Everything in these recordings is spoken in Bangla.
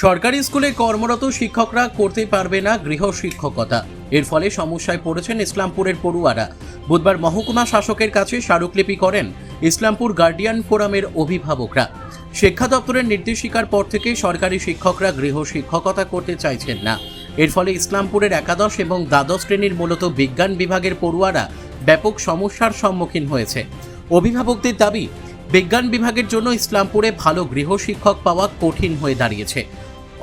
সরকারি স্কুলে কর্মরত শিক্ষকরা করতে পারবে না গৃহ শিক্ষকতা। এর ফলে সমস্যায় পড়েছেন ইসলামপুরের পড়ুয়ারা। বুধবার মহকুমা শাসকের কাছে স্মারকলিপি করেন ইসলামপুর গার্ডিয়ান ফোরামের অভিভাবকরা। শিক্ষা দপ্তরের নির্দেশিকার পর থেকে সরকারি শিক্ষকরা গৃহ শিক্ষকতা করতে চাইছেন না। এর ফলে ইসলামপুরের একাদশ এবং দ্বাদশ শ্রেণীর মূলত বিজ্ঞান বিভাগের পড়ুয়ারা ব্যাপক সমস্যার সম্মুখীন হয়েছে। অভিভাবকদের দাবি, বিজ্ঞান বিভাগের জন্য ইসলামপুরে ভালো গৃহ শিক্ষক পাওয়া কঠিন হয়ে দাঁড়িয়েছে।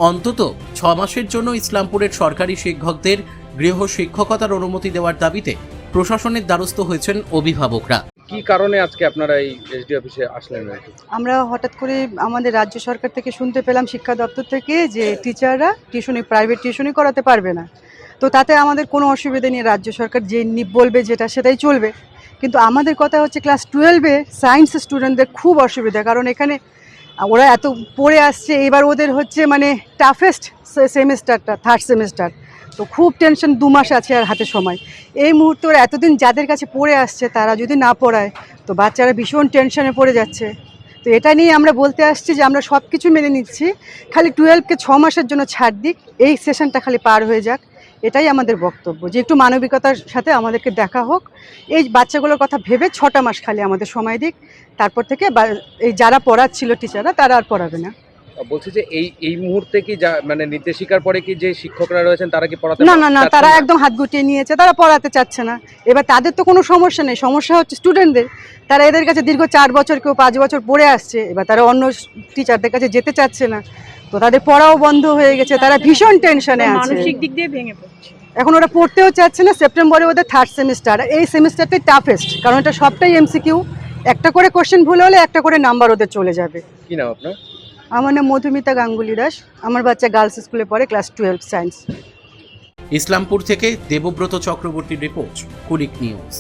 অন্তত 6 মাসের জন্য ইসলামপুরের সরকারি শিক্ষকদের গৃহ শিক্ষকতার অনুমতি দেওয়ার দাবিতে প্রশাসনের দ্বারস্থ হয়েছেন অভিভাবকরা। কি কারণে আজকে আপনারা এই এসডি অফিসে আসলেন? আমরা হঠাৎ করে আমাদের রাজ্য সরকার থেকে শুনতে পেলাম শিক্ষা দপ্তর থেকে যে টিচাররা প্রাইভেট টিউশনি করাতে পারবে না। তো তাতে আমাদের কোনো অসুবিধা নেই, রাজ্য সরকার যে বলবে যেটা সেটাই চলবে। কিন্তু আমাদের কথা হচ্ছে ক্লাস 12-এ সায়েন্স স্টুডেন্টদের খুব অসুবিধা, কারণ এখানে ওরা এত পড়ে আসছে, এবার ওদের হচ্ছে মানে টাফেস্ট সেমিস্টারটা থার্ড সেমিস্টার। তো খুব টেনশন, 2 মাস আছে আর হাতে সময়। এই মুহূর্তে ওরা এতদিন যাদের কাছে পড়ে আসছে তারা যদি না পড়ায় তো বাচ্চারা ভীষণ টেনশনে পড়ে যাচ্ছে। তো এটা নিয়ে আমরা বলতে আসছি যে আমরা সব কিছু মেনে নিচ্ছি, খালি 12কে 6 মাসের জন্য ছাড় দিক, এই সেশনটা খালি পার হয়ে যাক। এটাই আমাদের বক্তব্য, যে একটু মানবিকতার সাথে আমাদেরকে দেখা হোক। এই বাচ্চাগুলোর কথা ভেবে 6টা মাস খালি আমাদের সময় দিক, তারপর থেকে এই যারা পড়াচ্ছিল টিচাররা তারা আর পড়াবে না। বলছি যে এই মুহূর্তে কি মানে নির্দেশিকার পরে কি যে শিক্ষকরা রয়েছেন তারা কি পড়াতে না, তারা একদম হাত গুটিয়ে নিয়েছে, তারা পড়াতে চাচ্ছে না। এবার তাদের তো কোনো সমস্যা নেই, সমস্যা হচ্ছে স্টুডেন্টদের। তারা এদের কাছে দীর্ঘ 4 বছর কেউ 5 বছর পড়ে আসছে, এবার তারা অন্য টিচারদের কাছে যেতে চাচ্ছে না। তো তাদের পড়াও বন্ধ হয়ে গেছে, তারা ভীষণ টেনশনে আছে, মানসিক দিক দিয়ে ভেঙে পড়ছে। এখন ওরা পড়তেও চাচ্ছে না। সেপ্টেম্বরে ওদের থার্ড সেমিস্টার, এই সেমিস্টারটাই টাফেস্ট, কারণ এটা সবটাই এমসিকিউ। একটা করে কোশ্চেন ভুল হলে একটা করে নাম্বার ওদের চলে যাবে। কি নাম আপনার? আমার নাম মধুমিতা গাঙ্গুলি দাস। আমার বাচ্চা গার্লস স্কুলে পড়ে, ক্লাস 12 সায়েন্স। ইসলামপুর থেকে দেবব্রত চক্রবর্তীর রিপোর্ট, কুলিক নিউজ।